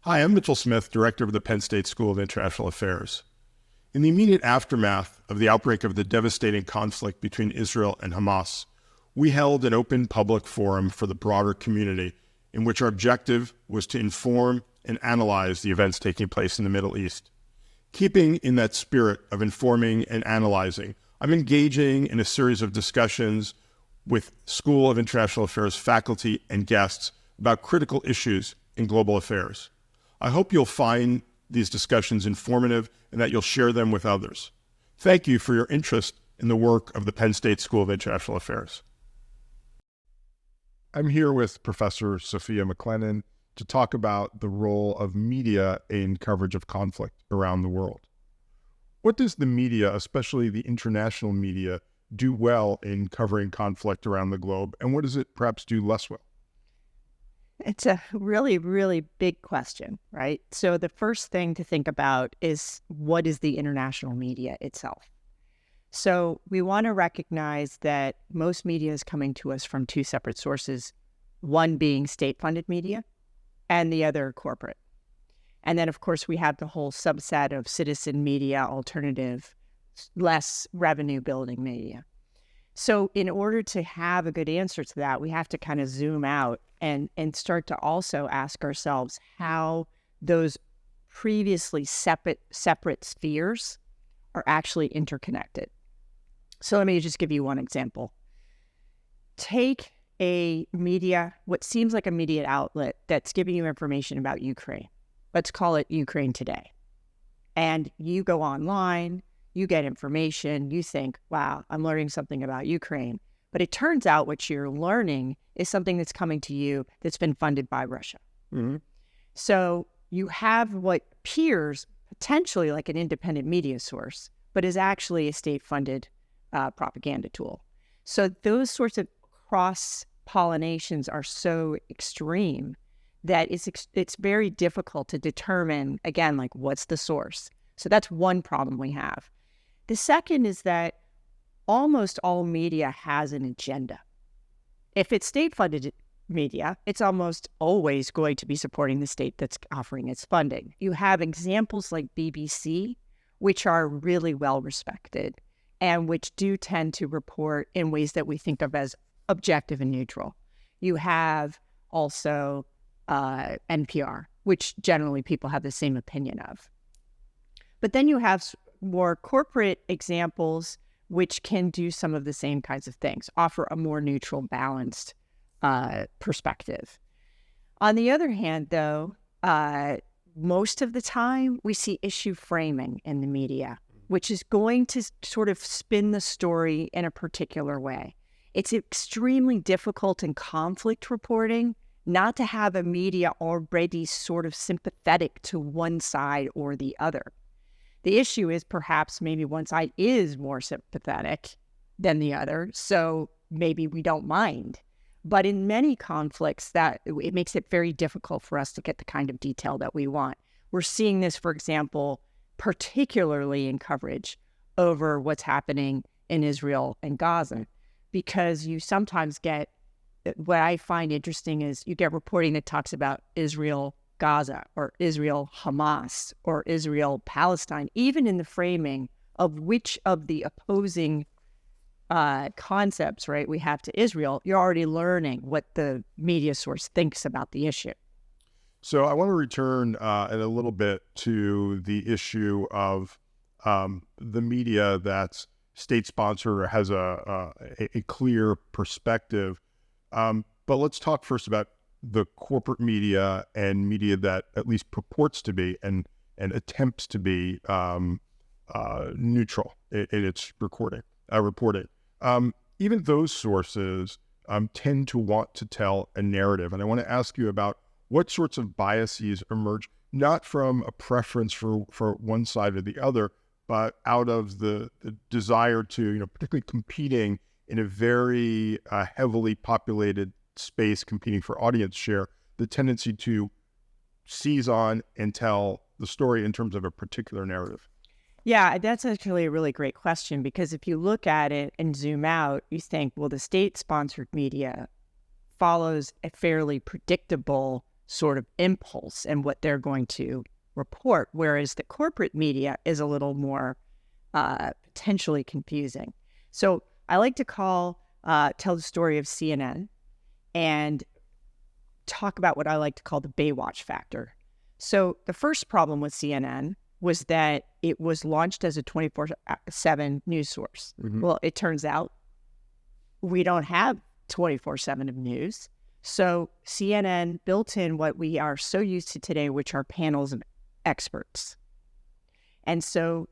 Hi, I'm Mitchell Smith, Director of the Penn State School of International Affairs. In the immediate aftermath of the outbreak of the devastating conflict between Israel and Hamas, we held an open public forum for the broader community in which our objective was to inform and analyze the events taking place in the Middle East. Keeping in that spirit of informing and analyzing, I'm engaging in a series of discussions with School of International Affairs faculty and guests about critical issues in global affairs. I hope you'll find these discussions informative and that you'll share them with others. Thank you for your interest in the work of the Penn State School of International Affairs. I'm here with Professor Sophia McClennen to talk about the role of media in coverage of conflict around the world. What does the media, especially the international media, do well in covering conflict around the globe, and what does it perhaps do less well? It's a really, really big question, right? So the first thing to think about is, what is the international media itself? So we want to recognize that most media is coming to us from two separate sources, one being state-funded media and the other corporate. And then, of course, we have the whole subset of citizen media, alternative, less revenue-building media. So in order to have a good answer to that, we have to kind of zoom out and start to also ask ourselves how those previously separate spheres are actually interconnected. So let me just give you one example. Take a media, what seems like a media outlet that's giving you information about Ukraine. Let's call it Ukraine Today. And you go online, you get information, you think, wow, I'm learning something about Ukraine. But it turns out what you're learning is something that's coming to you that's been funded by Russia. Mm-hmm. So you have what appears potentially like an independent media source, but is actually a state-funded propaganda tool. So those sorts of cross-pollinations are so extreme that it's very difficult to determine, again, like what's the source. So that's one problem we have. The second is that almost all media has an agenda. If it's state-funded media, it's almost always going to be supporting the state that's offering its funding. You have examples like BBC, which are really well-respected and which do tend to report in ways that we think of as objective and neutral. You have also NPR, which generally people have the same opinion of. But then you have more corporate examples which can do some of the same kinds of things, offer a more neutral, balanced perspective. On the other hand, though, most of the time we see issue framing in the media, which is going to sort of spin the story in a particular way. It's extremely difficult in conflict reporting not to have a media already sort of sympathetic to one side or the other. The issue is perhaps maybe one side is more sympathetic than the other, so maybe we don't mind. But in many conflicts, that it makes it very difficult for us to get the kind of detail that we want. We're seeing this, for example, particularly in coverage over what's happening in Israel and Gaza, because you sometimes get, what I find interesting is you get reporting that talks about Israel Gaza or Israel Hamas or Israel Palestine, even in the framing of which of the opposing concepts, right, we have to Israel. You're already learning what the media source thinks about the issue. So I want to return in a little bit to the issue of the media that's state-sponsored or has a clear perspective. But let's talk first about the corporate media and media that at least purports to be and attempts to be neutral in its reporting. Even those sources tend to want to tell a narrative. And I want to ask you about what sorts of biases emerge, not from a preference for one side or the other, but out of the desire to, particularly competing in a very heavily populated space, competing for audience share, the tendency to seize on and tell the story in terms of a particular narrative. Yeah, that's actually a really great question, because if you look at it and zoom out, you think, well, the state-sponsored media follows a fairly predictable sort of impulse and what they're going to report, whereas the corporate media is a little more potentially confusing. So I like to tell the story of CNN and talk about what I like to call the Baywatch factor. So the first problem with CNN was that it was launched as a 24/7 news source. Mm-hmm. Well, it turns out we don't have 24/7 of news. So CNN built in what we are so used to today, which are panels of experts. And so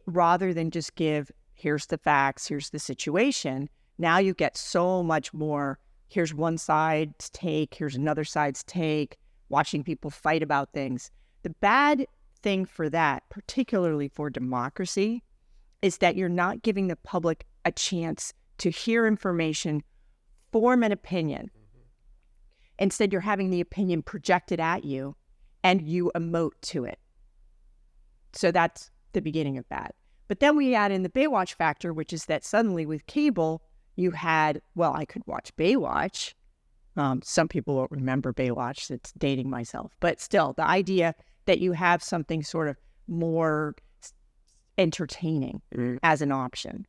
rather than just give, here's the facts, here's the situation, now you get so much more, here's one side's take, here's another side's take, watching people fight about things. The bad thing for that, particularly for democracy, is that you're not giving the public a chance to hear information, form an opinion. Instead, you're having the opinion projected at you and you emote to it. So that's the beginning of that. But then we add in the Baywatch factor, which is that suddenly with cable, you had, well, I could watch Baywatch. Some people won't remember Baywatch. It's dating myself. But still, the idea that you have something sort of more entertaining as an option.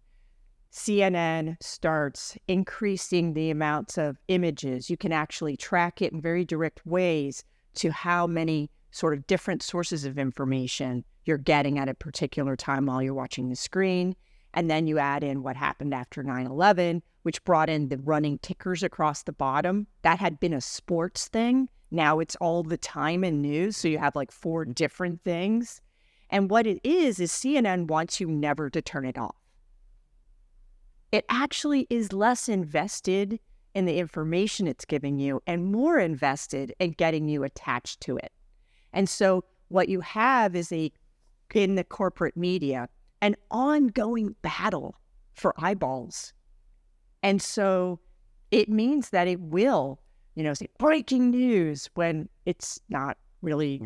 CNN starts increasing the amounts of images. You can actually track it in very direct ways to how many sort of different sources of information you're getting at a particular time while you're watching the screen. And then you add in what happened after 9/11, which brought in the running tickers across the bottom. That had been a sports thing. Now it's all the time in news. So you have like 4 different things. And what it is CNN wants you never to turn it off. It actually is less invested in the information it's giving you and more invested in getting you attached to it. And so what you have is in the corporate media, an ongoing battle for eyeballs. And so it means that it will, say breaking news when it's not really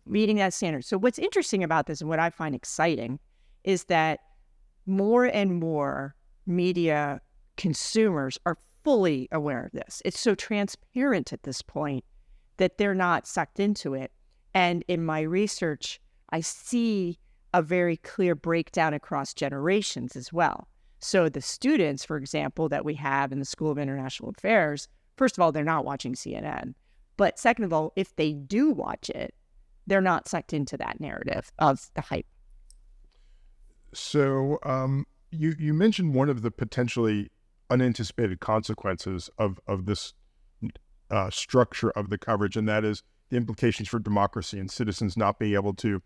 meeting that standard. So what's interesting about this and what I find exciting is that more and more media consumers are fully aware of this. It's so transparent at this point that they're not sucked into it. And in my research, I see a very clear breakdown across generations as well. So the students, for example, that we have in the School of International Affairs, first of all, they're not watching CNN. But second of all, if they do watch it, they're not sucked into that narrative of the hype. So you mentioned one of the potentially unanticipated consequences of this structure of the coverage, and that is the implications for democracy and citizens not being able to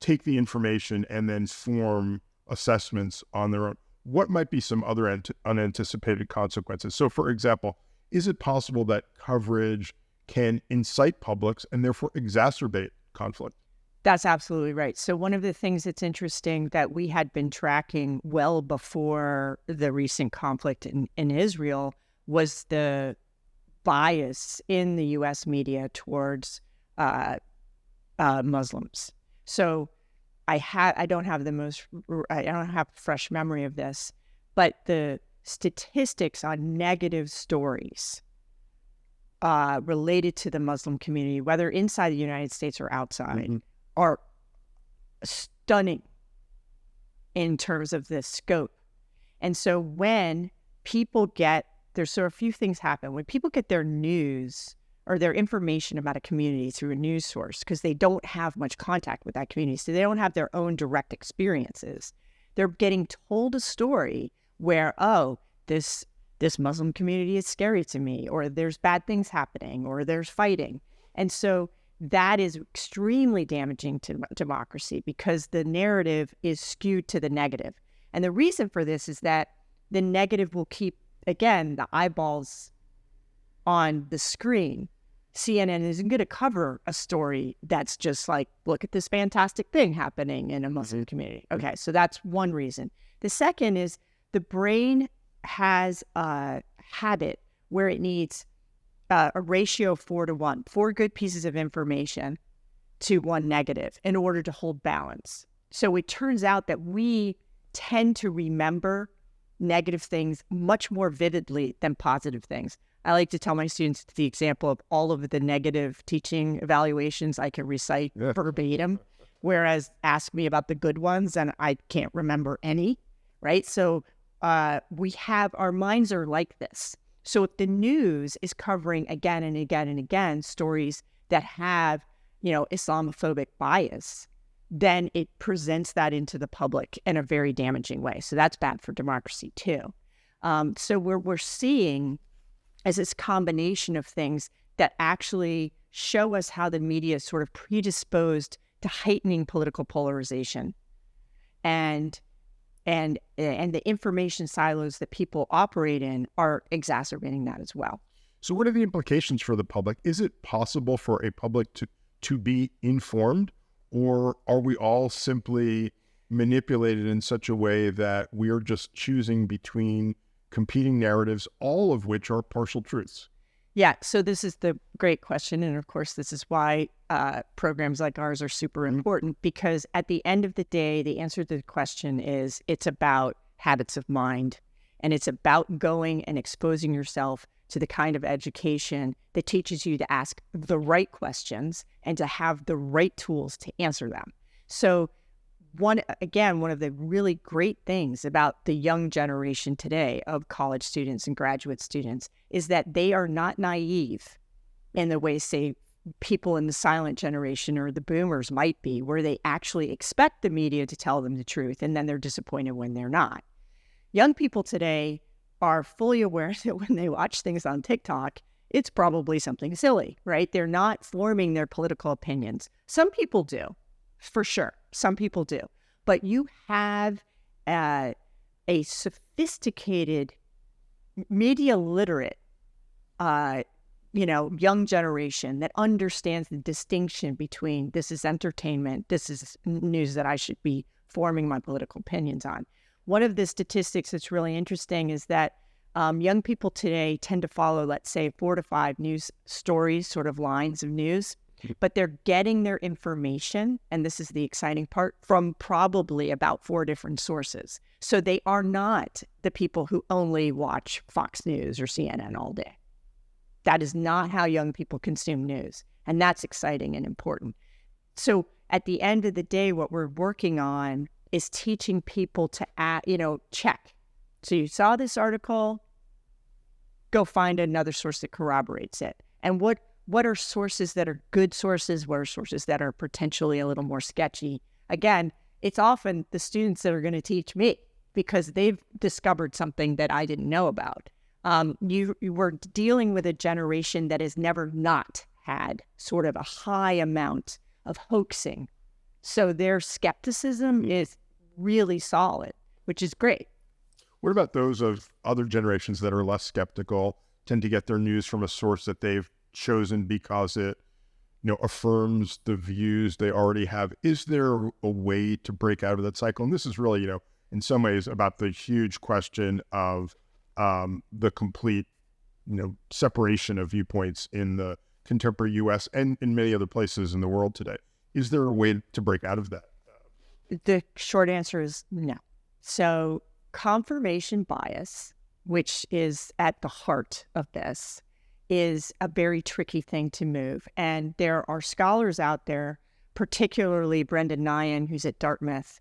take the information and then form assessments on their own. What might be some other unanticipated consequences? So, for example, is it possible that coverage can incite publics and therefore exacerbate conflict? That's absolutely right. So one of the things that's interesting that we had been tracking well before the recent conflict in Israel was the bias in the U.S. media towards Muslims. So I don't have fresh memory of this, but the statistics on negative stories related to the Muslim community, whether inside the United States or outside, are stunning in terms of the scope. And so when people so a few things happen. When people get their news or their information about a community through a news source, because they don't have much contact with that community, so they don't have their own direct experiences, they're getting told a story where, this Muslim community is scary to me, or there's bad things happening, or there's fighting. And so that is extremely damaging to democracy because the narrative is skewed to the negative. And the reason for this is that the negative will keep, again, the eyeballs on the screen. CNN isn't going to cover a story that's just like, look at this fantastic thing happening in a Muslim community. Okay, so that's one reason. The second is the brain has a habit where it needs a ratio of 4-to-1, 4 good pieces of information to 1 negative in order to hold balance. So it turns out that we tend to remember negative things much more vividly than positive things. I like to tell my students the example of all of the negative teaching evaluations I can recite verbatim, whereas ask me about the good ones and I can't remember any, right? So we have, our minds are like this. So if the news is covering again and again and again stories that have, Islamophobic bias, then it presents that into the public in a very damaging way. So that's bad for democracy too. So we're seeing as this combination of things that actually show us how the media is sort of predisposed to heightening political polarization, and the information silos that people operate in are exacerbating that as well. So what are the implications for the public? Is it possible for a public to be informed, or are we all simply manipulated in such a way that we are just choosing between competing narratives, all of which are partial truths? Yeah, so this is the great question. And of course, this is why programs like ours are super important, because at the end of the day, the answer to the question is it's about habits of mind. And it's about going and exposing yourself to the kind of education that teaches you to ask the right questions and to have the right tools to answer them. So one of the really great things about the young generation today of college students and graduate students is that they are not naive in the way, say, people in the silent generation or the boomers might be, where they actually expect the media to tell them the truth and then they're disappointed when they're not. Young people today are fully aware that when they watch things on TikTok, it's probably something silly, right? They're not forming their political opinions. Some people do. For sure. Some people do. But you have a sophisticated, media literate, young generation that understands the distinction between this is entertainment, this is news that I should be forming my political opinions on. One of the statistics that's really interesting is that young people today tend to follow, let's say, 4 to 5 news stories, sort of lines of news. But they're getting their information, and this is the exciting part, from probably about 4 different sources. So they are not the people who only watch Fox News or CNN all day. That is not how young people consume news. And that's exciting and important. So at the end of the day, what we're working on is teaching people to, check. So you saw this article, go find another source that corroborates it. And what are sources that are good sources? What are sources that are potentially a little more sketchy? Again, it's often the students that are going to teach me because they've discovered something that I didn't know about. You were dealing with a generation that has never not had sort of a high amount of hoaxing. So their skepticism is really solid, which is great. What about those of other generations that are less skeptical, tend to get their news from a source that they've chosen because it, affirms the views they already have? Is there a way to break out of that cycle? And this is really, in some ways about the huge question of the complete, separation of viewpoints in the contemporary U.S. and in many other places in the world today. Is there a way to break out of that? The short answer is no. So confirmation bias, which is at the heart of this, is a very tricky thing to move. And there are scholars out there, particularly Brendan Nyan, who's at Dartmouth,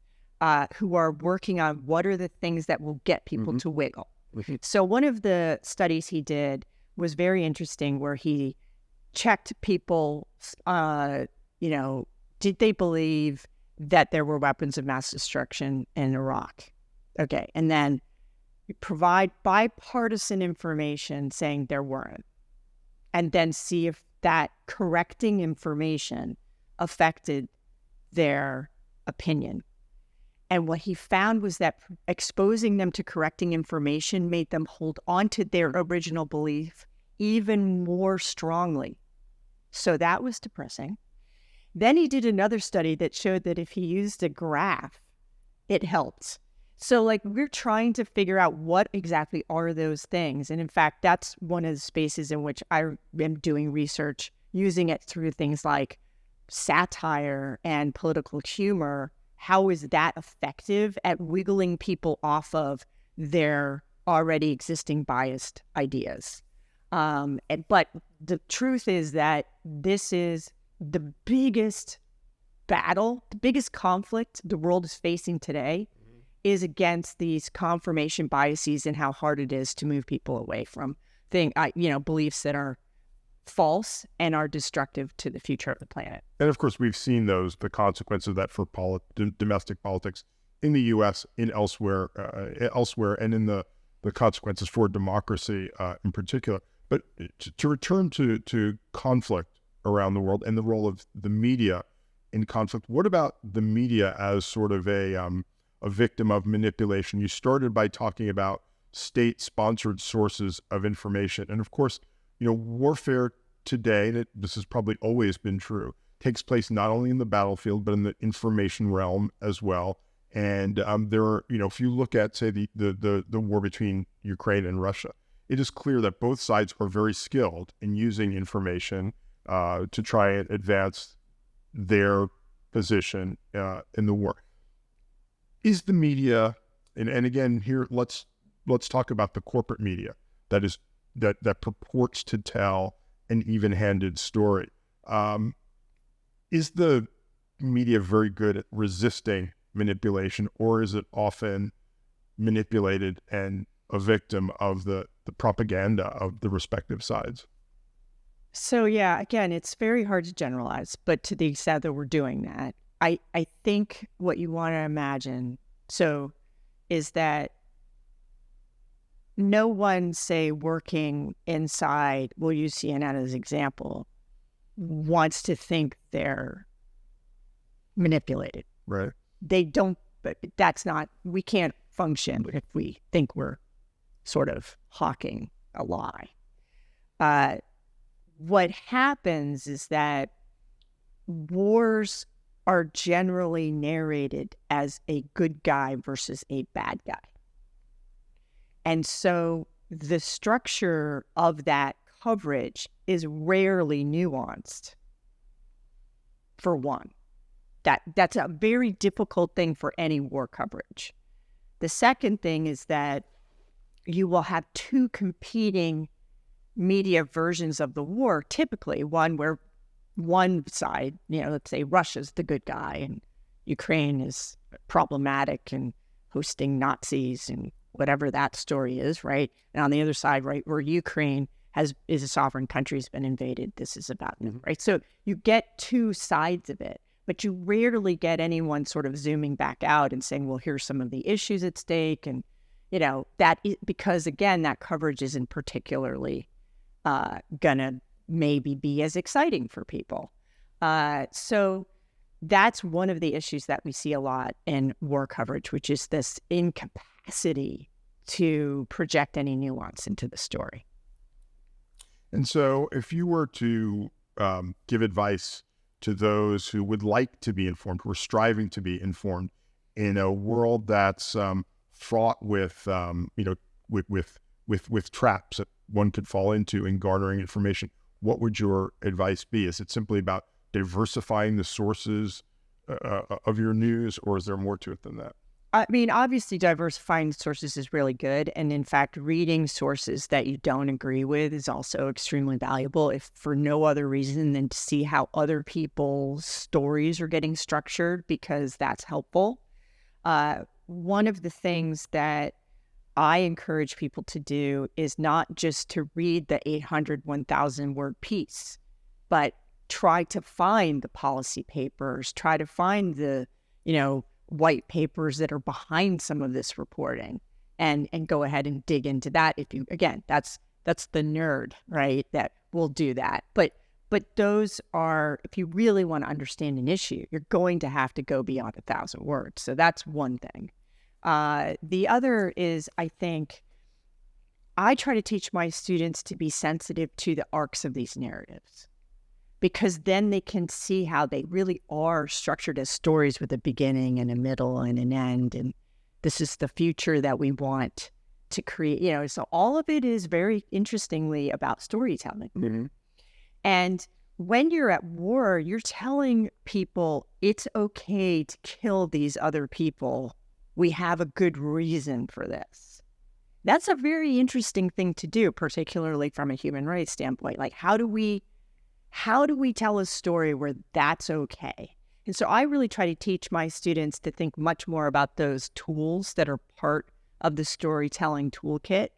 who are working on what are the things that will get people to wiggle. So one of the studies he did was very interesting, where he checked people, did they believe that there were weapons of mass destruction in Iraq? Okay. And then provide bipartisan information saying there weren't. And then see if that correcting information affected their opinion. And what he found was that exposing them to correcting information made them hold on to their original belief even more strongly. So that was depressing. Then he did another study that showed that if he used a graph, it helped. So we're trying to figure out what exactly are those things. And in fact, that's one of the spaces in which I am doing research, using it through things like satire and political humor. How is that effective at wiggling people off of their already existing biased ideas? But the truth is that this is the biggest battle, the biggest conflict the world is facing today is against these confirmation biases and how hard it is to move people away from beliefs that are false and are destructive to the future of the planet. And of course, we've seen the consequences of that for domestic politics in the U.S., elsewhere, and in the consequences for democracy in particular. But to return to conflict around the world and the role of the media in conflict, what about the media as sort of a victim of manipulation? You started by talking about state-sponsored sources of information. And of course, warfare today, and this has probably always been true, takes place not only in the battlefield, but in the information realm as well. And there are, if you look at, say, the war between Ukraine and Russia, it is clear that both sides are very skilled in using information to try and advance their position in the war. Is the media, and again here, let's talk about the corporate media that purports to tell an even-handed story. Is the media very good at resisting manipulation, or is it often manipulated and a victim of the propaganda of the respective sides? So yeah, again, it's very hard to generalize, but to the extent that we're doing that, I think what you want to imagine is that no one, say, working inside, we'll use CNN as an example, wants to think they're manipulated. Right. They don't, but we can't function if we think we're sort of hawking a lie. What happens is that wars are generally narrated as a good guy versus a bad guy. And so the structure of that coverage is rarely nuanced, for one. That's a very difficult thing for any war coverage. The second thing is that you will have two competing media versions of the war, typically one where one side, let's say Russia's the good guy and Ukraine is problematic and hosting Nazis and whatever that story is, right? And on the other side, right, where Ukraine is a sovereign country, has been invaded, this is about them, right? So you get two sides of it, but you rarely get anyone sort of zooming back out and saying, well, here's some of the issues at stake. And, because again, that coverage isn't particularly gonna maybe be as exciting for people. So that's one of the issues that we see a lot in war coverage, which is this incapacity to project any nuance into the story. And so if you were to give advice to those who would like to be informed, who are striving to be informed in a world that's fraught with traps that one could fall into in garnering information, what would your advice be? Is it simply about diversifying the sources of your news, or is there more to it than that? I mean, obviously diversifying sources is really good. And in fact, reading sources that you don't agree with is also extremely valuable, if for no other reason than to see how other people's stories are getting structured, because that's helpful. One of the things that I encourage people to do is not just to read the 800, 1,000 word piece, but try to find the policy papers, try to find the, white papers that are behind some of this reporting, and go ahead and dig into that. If you, again, that's the nerd, right? That will do that. But those are, if you really want to understand an issue, you're going to have to go beyond 1,000 words. So that's one thing. The other is, I think, I try to teach my students to be sensitive to the arcs of these narratives, because then they can see how they really are structured as stories with a beginning and a middle and an end. And this is the future that we want to create, so all of it is very interestingly about storytelling. Mm-hmm. And when you're at war, you're telling people it's okay to kill these other people. We have a good reason for this. That's a very interesting thing to do, particularly from a human rights standpoint. Like, how do we tell a story where that's okay? And so I really try to teach my students to think much more about those tools that are part of the storytelling toolkit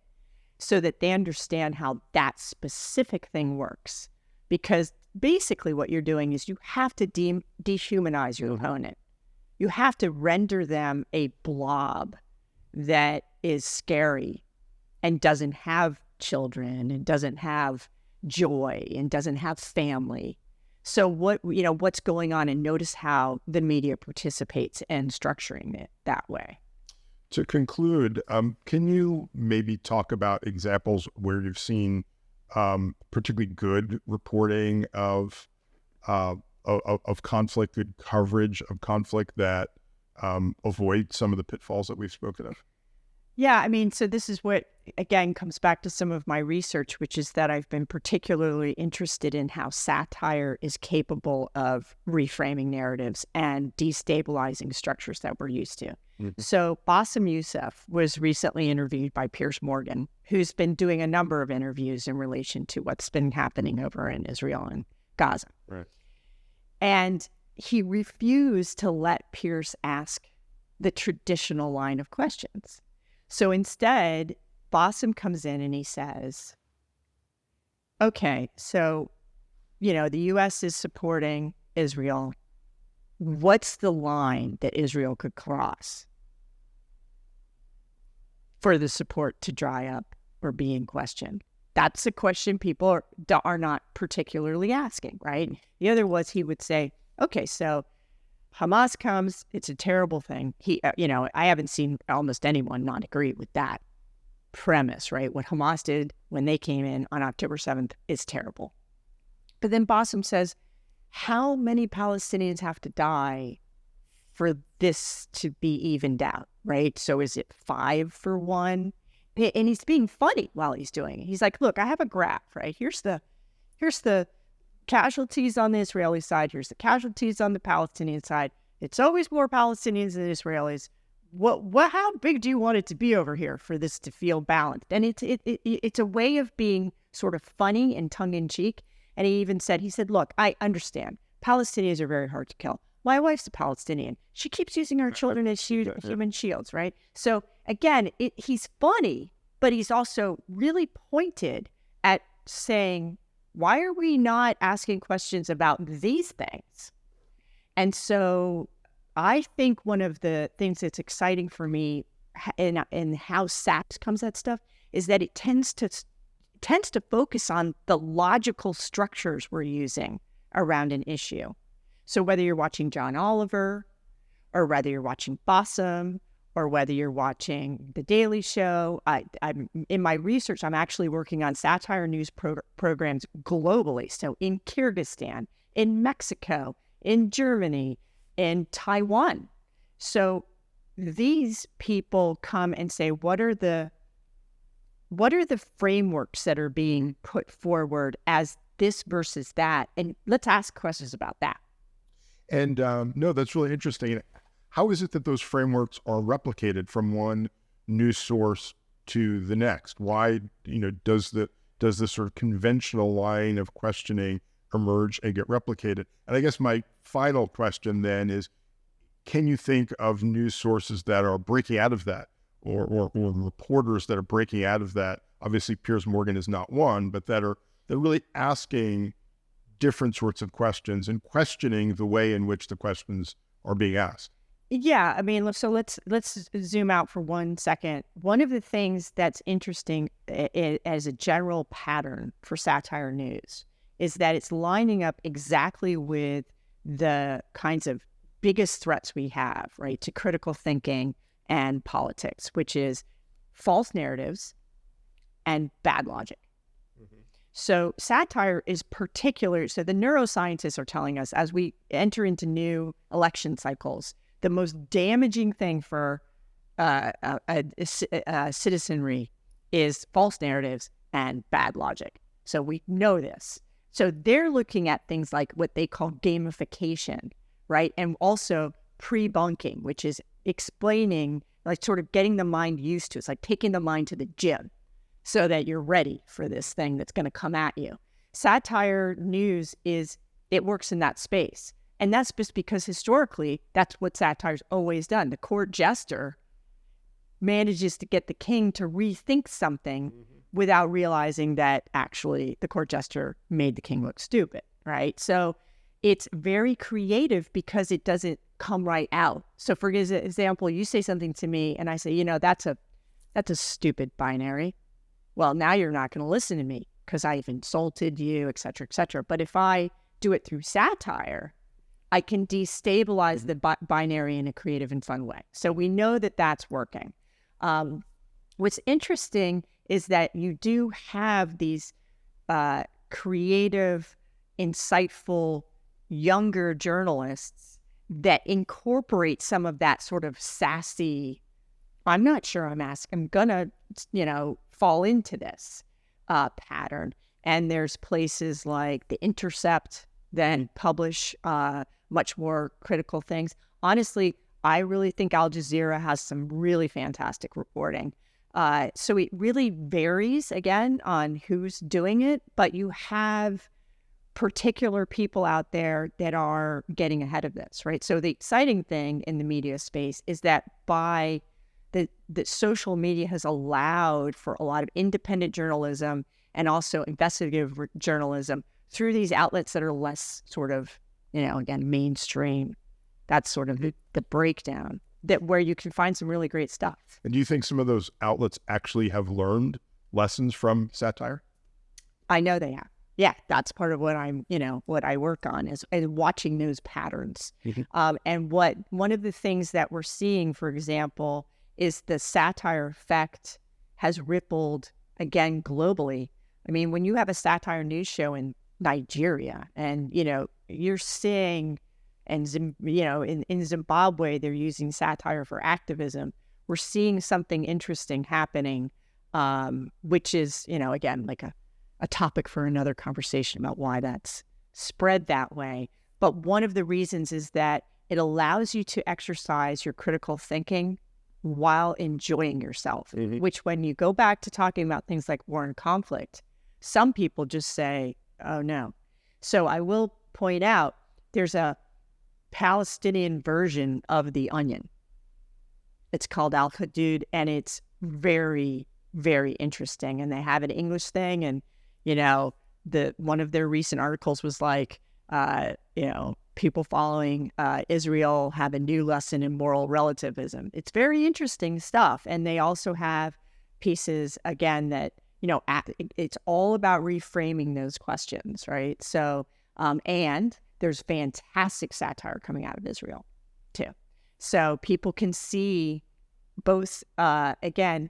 so that they understand how that specific thing works. Because basically what you're doing is you have to dehumanize your opponent. You have to render them a blob that is scary and doesn't have children and doesn't have joy and doesn't have family. So what's going on, and notice how the media participates in structuring it that way. To conclude, can you maybe talk about examples where you've seen particularly good reporting of conflict, good coverage of conflict that avoid some of the pitfalls that we've spoken of? Yeah, I mean, so this is what, again, comes back to some of my research, which is that I've been particularly interested in how satire is capable of reframing narratives and destabilizing structures that we're used to. Mm-hmm. So Bassem Youssef was recently interviewed by Piers Morgan, who's been doing a number of interviews in relation to what's been happening over in Israel and Gaza. Right. And he refused to let Piers ask the traditional line of questions. So instead, Bassem comes in and he says, okay, so, the U.S. is supporting Israel. What's the line that Israel could cross for the support to dry up or be in question? That's a question people are not particularly asking, right? The other was he would say, okay, so Hamas comes, it's a terrible thing. I haven't seen almost anyone not agree with that premise, right? What Hamas did when they came in on October 7th is terrible. But then Bassem says, how many Palestinians have to die for this to be evened out, right? So is it 5 for 1? And he's being funny while he's doing it. He's like, look, I have a graph, right? Here's the casualties on the Israeli side. Here's the casualties on the Palestinian side. It's always more Palestinians than Israelis. How big do you want it to be over here for this to feel balanced? And it's a way of being sort of funny and tongue-in-cheek. And he said, look, I understand. Palestinians are very hard to kill. My wife's a Palestinian. She keeps using our children as human shields, right? So again, he's funny, but he's also really pointed at saying, why are we not asking questions about these things? And so I think one of the things that's exciting for me in how SATS comes at stuff is that it tends to focus on the logical structures we're using around an issue. So whether you're watching John Oliver, or whether you're watching Bassem, or whether you're watching The Daily Show, I'm in my research, I'm actually working on satire news programs globally. So in Kyrgyzstan, in Mexico, in Germany, in Taiwan. So these people come and say, what are the frameworks that are being put forward as this versus that? And let's ask questions about that. And no, that's really interesting. How is it that those frameworks are replicated from one news source to the next? Why, does this sort of conventional line of questioning emerge and get replicated? And I guess my final question then is, can you think of news sources that are breaking out of that, or reporters that are breaking out of that? Obviously, Piers Morgan is not one, but they're really asking different sorts of questions and questioning the way in which the questions are being asked. Yeah, I mean, so let's zoom out for 1 second. One of the things that's interesting as a general pattern for satire news is that it's lining up exactly with the kinds of biggest threats we have, right, to critical thinking and politics, which is false narratives and bad logic. Mm-hmm. So satire is particular. So the neuroscientists are telling us as we enter into new election cycles, the most damaging thing for citizenry is false narratives and bad logic. So we know this. So they're looking at things like what they call gamification, right? And also pre-bunking, which is explaining like sort of getting the mind used to. It's like taking the mind to the gym so that you're ready for this thing that's going to come at you. Satire news it works in that space. And that's just because historically, that's what satire's always done. The court jester manages to get the king to rethink something without realizing that actually the court jester made the king look stupid, right? So it's very creative because it doesn't come right out. So for example, you say something to me and I say, that's a stupid binary. Well, now you're not going to listen to me because I've insulted you, et cetera, et cetera. But if I do it through satire, I can destabilize the binary in a creative and fun way. So we know that that's working. What's interesting is that you do have these creative, insightful, younger journalists that incorporate some of that sort of sassy, I'm not sure I'm gonna, fall into this pattern. And there's places like The Intercept that publish much more critical things. Honestly, I really think Al Jazeera has some really fantastic reporting. So it really varies, again, on who's doing it, but you have particular people out there that are getting ahead of this, right? So the exciting thing in the media space is that by the social media has allowed for a lot of independent journalism and also investigative journalism through these outlets that are less sort of, again, mainstream. That's sort of the breakdown where you can find some really great stuff. And do you think some of those outlets actually have learned lessons from satire? I know they have. Yeah, that's part of what what I work on is watching those patterns. And one of the things that we're seeing, for example, is the satire effect has rippled again globally. I mean, when you have a satire news show in Nigeria and, you're seeing, and, in Zimbabwe, they're using satire for activism. We're seeing something interesting happening, which is, again, like a topic for another conversation about why that's spread that way. But one of the reasons is that it allows you to exercise your critical thinking while enjoying yourself, which when you go back to talking about things like war and conflict, some people just say, oh, no. So I will point out there's a Palestinian version of The Onion. It's called Al Hudud, and it's very, very interesting. And they have an English thing, and one of their recent articles was like, people following Israel have a new lesson in moral relativism. It's very interesting stuff. And they also have pieces, again, that, it's all about reframing those questions, right? So, and there's fantastic satire coming out of Israel, too. So people can see both, both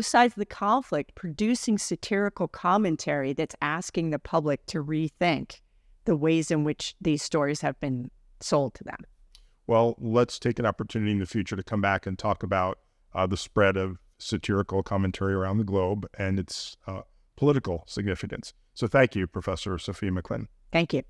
sides of the conflict producing satirical commentary that's asking the public to rethink the ways in which these stories have been sold to them. Well, let's take an opportunity in the future to come back and talk about the spread of satirical commentary around the globe and its political significance. So thank you, Professor Sophia McClennen. Thank you.